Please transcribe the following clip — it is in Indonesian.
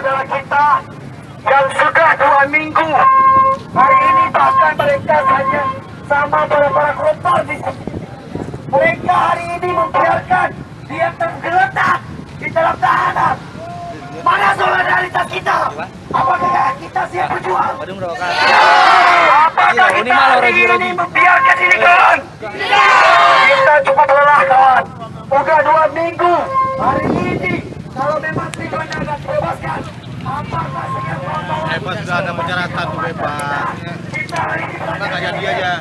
Saudara kita yang sudah 2 minggu, hari ini bahkan mereka hanya sama para koruptor di sini. Mereka hari ini membiarkan dia tergeletak di dalam tahanan. Mana solidaritas kita? Apakah kita siap berjuang? Apakah kita hari ini membiarkan ini kawan? Kita cukup lelah kawan. Udah 2 minggu. Hari ini kalau memang tujuannya akan dibebaskan, apakah siap kawan? Bebas sudah ada masyarakat bebas. Kita hari ini nggak jadi aja.